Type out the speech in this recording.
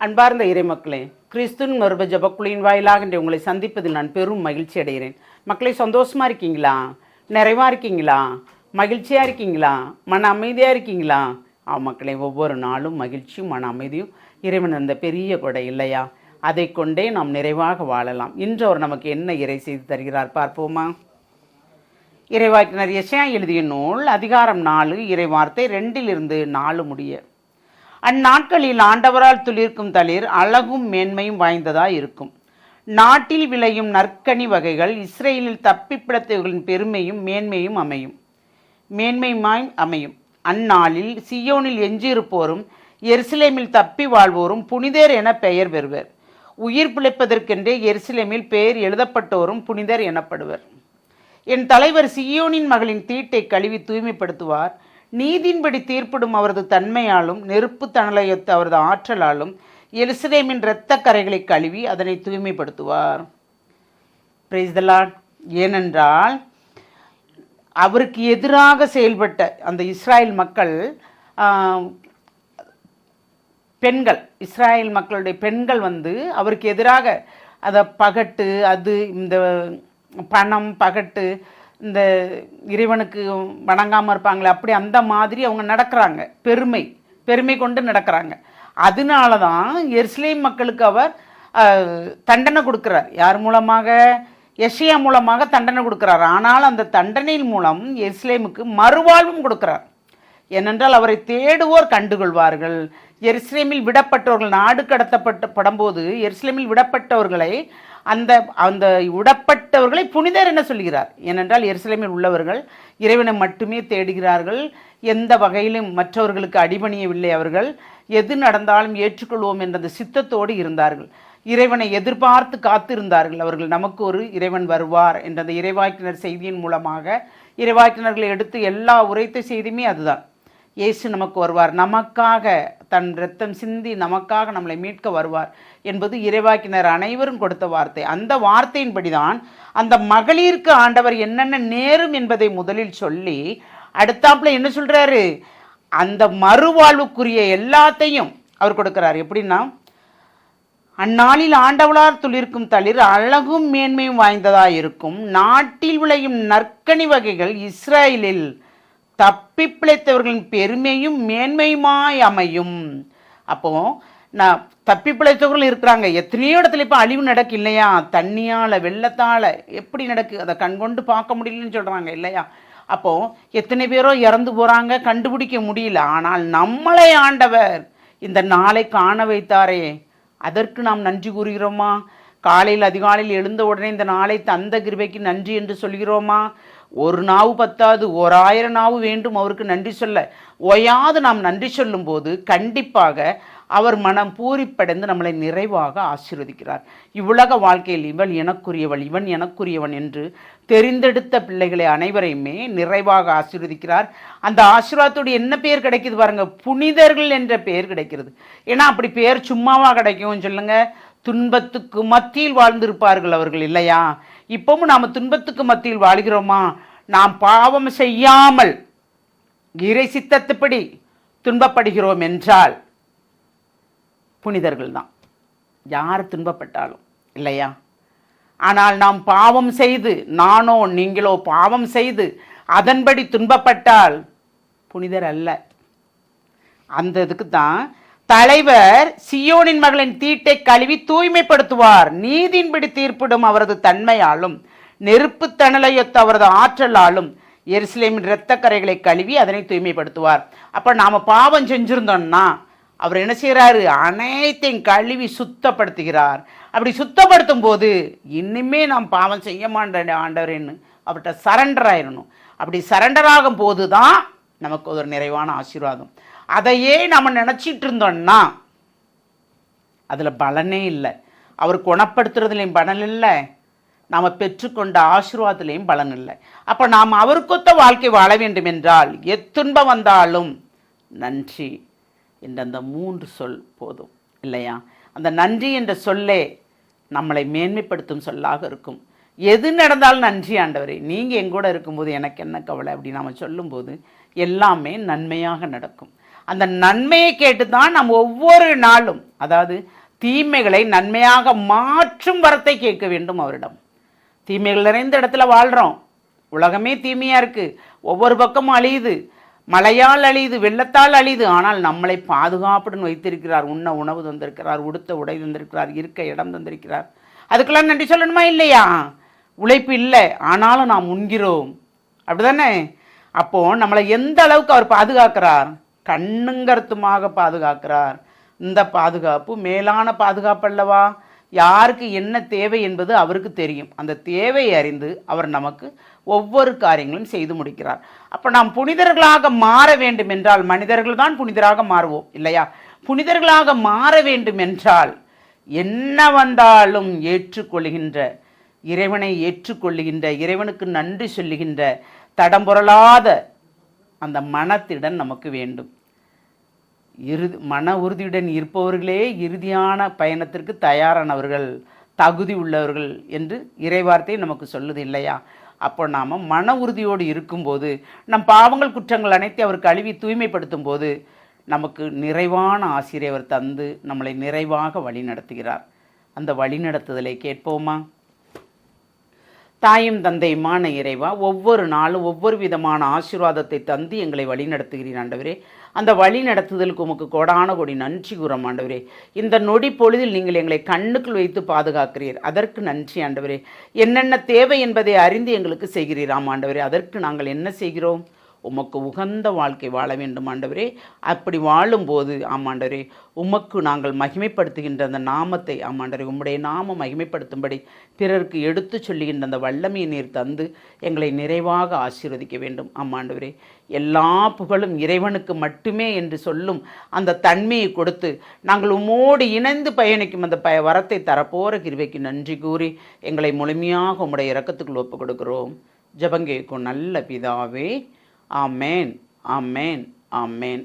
அன்பார்ந்த இறைமக்களே, கிறிஸ்துவின் மறுப ஜபக்குழியின் வாயிலாக இன்று உங்களை சந்திப்பதில் நான் பெரும் மகிழ்ச்சி அடைகிறேன். மக்களை சந்தோஷமா இருக்கீங்களா? நிறைவா இருக்கீங்களா? மகிழ்ச்சியா இருக்கீங்களா? மன அமைதியா இருக்கீங்களா? மக்களை ஒவ்வொரு நாளும் மகிழ்ச்சியும் மன அமைதியும் இறைவன் அந்த பெரிய கொடை இல்லையா? அதை கொண்டே நாம் நிறைவாக வாழலாம். இன்று அவர் நமக்கு என்ன இறை செய்து தருகிறார் பார்ப்போமா? இறைவாக்கினர் எசேயா எழுதிய நூல் அதிகாரம் 4 இறைவார்த்தை 2-4 முடிய. அந்நாட்களில் ஆண்டவரால் துளிர்க்கும் தளிர் அழகும் மேன்மையும் வாய்ந்ததாய் இருக்கும். நாட்டில் விளையும் நற்கனி வகைகள் இஸ்ரேலில் தப்பி பிழைத்தவர்களின் பெருமையும் மேன்மையுமாய் அமையும். அந்நாளில் சியோனில் எஞ்சியிருப்போரும் எருசலேமில் தப்பி வாழ்வோரும் புனிதர் என பெயர் பெறுவர். உயிர் பிழைப்பதற்கென்றே எருசலேமில் பெயர் எழுதப்பட்டோரும் புனிதர் எனப்படுவர். என் தலைவர் சியோனின் மகளின் தீட்டை கழுவி தூய்மைப்படுத்துவார். நீதியின்படி தீர்ப்பிடும் அவரது தன்மையாலும் நெருப்பு தணலையொத்த அவரது ஆற்றலாலும் எருசலேமின் இரத்த கரைகளை கழுவி அதனை தூய்மைப்படுத்துவார். Praise the Lord. ஏனென்றால் அவருக்கு எதிராக செயல்பட்ட அந்த இஸ்ராயல் மக்கள், பெண்கள், இஸ்ராயல் மக்களுடைய பெண்கள் அவருக்கு எதிராக அதை பகட்டு, அது இந்த பணம் பகட்டு, இந்த இறைவனுக்கு வணங்காமல் இருப்பாங்களே, அப்படி அந்த மாதிரி அவங்க நடக்கிறாங்க. பெருமை கொண்டு நடக்கிறாங்க. அதனால தான் எருசலேம் மக்களுக்கு அவர் தண்டனை கொடுக்குறார். யார் மூலமாக? எசேயா மூலமாக தண்டனை கொடுக்குறார். ஆனால் அந்த தண்டனையின் மூலம் எருசலேமுக்கு மறுவாழ்வும் கொடுக்குறார். ஏனென்றால் அவரை தேடுவோர் கண்டுகொள்வார்கள். எருசலேமில் விடப்பட்டவர்கள் நாடு கடத்தப்பட்டபோது எருசலேமில் விடப்பட்டவர்களை அந்த விடப்பட்டவர்களை புனிதர் என்ன சொல்கிறார்? ஏனென்றால் எருசலேமில் உள்ளவர்கள் இறைவனை மட்டுமே தேடுகிறார்கள். எந்த வகையிலும் மற்றவர்களுக்கு அடிபணியவில்லை. அவர்கள் எது நடந்தாலும் ஏற்றுக்கொள்வோம் என்ற சித்தத்தோடு இருந்தார்கள். இறைவனை எதிர்பார்த்து காத்திருந்தார்கள். அவர்கள் நமக்கு ஒரு இறைவன் வருவார் என்ற அந்த இறைவாக்கினர் செய்தியின் மூலமாக இறைவாக்கினர்களை எடுத்து எல்லா உரைத்த செய்தியுமே அதுதான். இயேசு நமக்கு வருவார், நமக்காக தன் இரத்தம் சிந்தி நமக்காக நம்மளை மீட்க வருவார் என்பது இறைவாக்கினர் அனைவரும் கொடுத்த வார்த்தை. அந்த வார்த்தையின்படிதான் அந்த மகளிருக்கு ஆண்டவர் என்னென்ன நேரும் என்பதை முதலில் சொல்லி அடுத்தாப்புல என்ன சொல்றாரு? அந்த மறுவாழ்வுக்குரிய எல்லாத்தையும் அவர் கொடுக்கிறார். எப்படின்னா, அந்நாளில் ஆண்டவரால் துளிர்க்கும் தளிர் அழகும் மேன்மையும் வாய்ந்ததாக இருக்கும். நாட்டில் விளையும் நற்கனி வகைகள் இஸ்ரேலில் தப்பி பிழைத்தவர்களின் பெருமையும் மேன்மையுமாய் அமையும். அப்போ நான் தப்பி பிழைத்தவர்கள் இருக்கிறாங்க. எத்தனையோ இடத்துல இப்போ அழிவு நடக்கு இல்லையா? தண்ணியால், வெள்ளத்தால் எப்படி நடக்கு, அதை கண்கொண்டு பார்க்க முடியலன்னு சொல்கிறாங்க இல்லையா? அப்போது எத்தனை பேரோ இறந்து போகிறாங்க, கண்டுபிடிக்க முடியல. ஆனால் நம்மளை ஆண்டவர் இந்த நாளை காண வைத்தாரே, அதற்கு நாம் நன்றி கூறுகிறோமா? காலையில் அதிகாலையில் எழுந்த உடனே இந்த நாளை தந்த கிருபைக்கு நன்றி என்று சொல்கிறோமா? ஒரு நாவு பத்தாது, 1000 நாவு வேண்டும் அவருக்கு நன்றி சொல்ல. ஓயாது நாம் நன்றி சொல்லும் போது கண்டிப்பாக அவர் மனம் பூரிப்படைந்து நம்மளை நிறைவாக ஆசீர்வதிக்கிறார். இவ்வுலக வாழ்க்கையில் இவள் எனக்குரியவள், இவன் எனக்குரியவன் என்று தெரிந்தெடுத்த பிள்ளைகளை அனைவரையுமே நிறைவாக ஆசீர்வதிக்கிறார். அந்த ஆசீர்வாதத்தோடு என்ன பேர் கிடைக்குது பாருங்க? புனிதர்கள் என்ற பெயர் கிடைக்கிறது. ஏன்னா அப்படி பேர் சும்மாவா கிடைக்கும் சொல்லுங்க? துன்பத்துக்கு மத்தியில் வாழ்ந்திருப்பார்கள் அவர்கள் இல்லையா? இப்பவும் நாம் துன்பத்துக்கு மத்தியில் வாழ்கிறோமா? நாம் பாவம் செய்யாமல் இறை சித்தத்துப்படி துன்பப்படுகிறோம் என்றால் புனிதர்கள் தான், யார் துன்பப்பட்டாலும் இல்லையா? ஆனால் நாம் பாவம் செய்து, நானோ நீங்களோ பாவம் செய்து அதன்படி துன்பப்பட்டால் புனிதர் அல்ல. அந்த இதுக்கு தான் தலைவர் சியோனின் மகளின் தீட்டை கழுவி தூய்மைப்படுத்துவார். நீதியின்படி தீர்ப்பிடும் அவரது தன்மையாலும் நெருப்பு தணலையொத்த அவரது ஆற்றலாலும் எருசலேமின் இரத்த கரைகளை கழுவி அதனை தூய்மைப்படுத்துவார். அப்போ நாம் பாவம் செஞ்சிருந்தோம்னா அவர் என்ன செய்கிறாரு? அனைத்தையும் கழுவி சுத்தப்படுத்துகிறார். அப்படி சுத்தப்படுத்தும் போது இனிமே நாம் பாவம் செய்ய மாட்டேன் ஆண்டவரேன்னு அவர்கிட்ட சரண்டர் ஆயிடணும். அப்படி சரண்டர் ஆகும் போது தான் நமக்கு ஒரு நிறைவான ஆசீர்வாதம். அதையே நம்ம நினச்சிட்டு இருந்தோம்னா அதில் பலனே இல்லை. அவர் குணப்படுத்துறதுலேயும் பலன் இல்லை, நாம் பெற்றுக்கொண்ட ஆசீர்வாதத்திலையும் பலன் இல்லை. அப்போ நாம் அவருக்கொத்த வாழ்க்கை வாழ வேண்டும் என்றால் எத்துன்பம் வந்தாலும் நன்றி என்ற அந்த 3 சொல் போதும் இல்லையா? அந்த நன்றி என்ற சொல்லே நம்மளை மேன்மைப்படுத்தும் சொல்லாக இருக்கும். எது நடந்தாலும் நன்றி ஆண்டவரே, நீங்கள் எங்கூட இருக்கும்போது எனக்கு என்ன கவலை அப்படி நாம் சொல்லும்போது எல்லாமே நன்மையாக நடக்கும். அந்த நன்மையை கேட்டு தான் நாம் ஒவ்வொரு நாளும், அதாவது தீமைகளை நன்மையாக மாற்றும் வரத்தை கேட்க வேண்டும் அவரிடம். தீமைகள் நிறைந்த இடத்துல வாழ்கிறோம், உலகமே தீமையாக இருக்குது, ஒவ்வொரு பக்கமும் அழியுது, மழையால் அழியுது, வெள்ளத்தால் அழியுது. ஆனால் நம்மளை பாதுகாப்புடன் வைத்திருக்கிறார். உண்ண உணவு தந்திருக்கிறார், உடுத்த உடை தந்திருக்கிறார், இருக்க இடம் தந்திருக்கிறார். அதுக்கெல்லாம் நன்றி சொல்லணுமா இல்லையா? உழைப்பு இல்லை, ஆனாலும் நாம் உண்கிறோம், அப்படிதானே? அப்போது நம்மளை எந்த அளவுக்கு அவர் பாதுகாக்கிறார்? கண்ணுங்கருத்துமாக பாதுகாக்கிறார். இந்த பாதுகாப்பு மேலான பாதுகாப்பு அல்லவா? யாருக்கு என்ன தேவை என்பது அவருக்கு தெரியும். அந்த தேவையை அறிந்து அவர் நமக்கு ஒவ்வொரு காரியங்களும் செய்து முடிக்கிறார். அப்போ நாம் புனிதர்களாக மாற வேண்டும் என்றால், மனிதர்கள் தான் புனிதராக மாறுவோம் இல்லையா? புனிதர்களாக மாற வேண்டும் என்றால் என்ன வந்தாலும் ஏற்றுக்கொள்கின்ற, இறைவனை ஏற்றுக்கொள்ளுகின்ற, இறைவனுக்கு நன்றி சொல்லுகின்ற, தடம்புரளாத அந்த மனத்திடன் நமக்கு வேண்டும். மன உறுதியுடன் இருப்பவர்களே இறுதியான பயணத்திற்கு தயாரானவர்கள், தகுதி உள்ளவர்கள் என்று இறைவார்த்தை நமக்கு சொல்லுது இல்லையா? அப்போ நாம் மன உறுதியோடு இருக்கும்போது, நம் பாவங்கள் குற்றங்கள் அனைத்து அவர் கழுவி தூய்மைப்படுத்தும் போது நமக்கு நிறைவான ஆசிரியை அவர் தந்து நம்மளை நிறைவாக வழி நடத்துகிறார். அந்த வழி நடத்துதலை கேட்போமா? தாயும் தந்தையுமான இறைவா, ஒவ்வொரு நாளும் ஒவ்வொரு விதமான ஆசீர்வாதத்தை தந்து எங்களை வழி நடத்துகிறீர் ஆண்டவரே. அந்த வழி நடத்துதலுக்கு உமக்கு கோடான கோடி நன்றி கூறும் ஆண்டவரே. இந்த நொடி பொழுதில் நீங்கள் எங்களை கண்ணுக்குள் வைத்து பாதுகாக்கிறீர், அதற்கு நன்றி ஆண்டவரே. என்னென்ன தேவை என்பதை அறிந்து எங்களுக்கு செய்கிறீராம் ஆண்டவரே. அதற்கு நாங்கள் என்ன செய்கிறோம்? உமக்கு உகந்த வாழ்க்கை வாழ வேண்டும் ஆண்டவரே. அப்படி வாழும்போது ஆமாண்டவரே, உமக்கு நாங்கள் மகிமைப்படுத்துகின்ற அந்த நாமத்தை ஆமாண்டவரே, உம்முடைய நாமம் மகிமைப்படுத்தும்படி பிறருக்கு எடுத்து சொல்லுகின்ற அந்த வல்லமையை நீர் தந்து எங்களை நிறைவாக ஆசீர்வதிக்க வேண்டும் ஆமாண்டவரே. எல்லா புகழும் இறைவனுக்கு மட்டுமே என்று சொல்லும் அந்த தன்மையை கொடுத்து நாங்கள் உம்மோடு இணைந்து பயணிக்கும் அந்த வரத்தை தரப்போகிற கிருபைக்கு நன்றி கூறி எங்களை முழுமையாக உம்முடைய இரக்கத்துக்குள் ஒப்புக் கொடுக்கிறோம். ஜெபங்கேக்கும் நல்ல பிதாவே. ஆமேன், ஆமேன், ஆமேன்.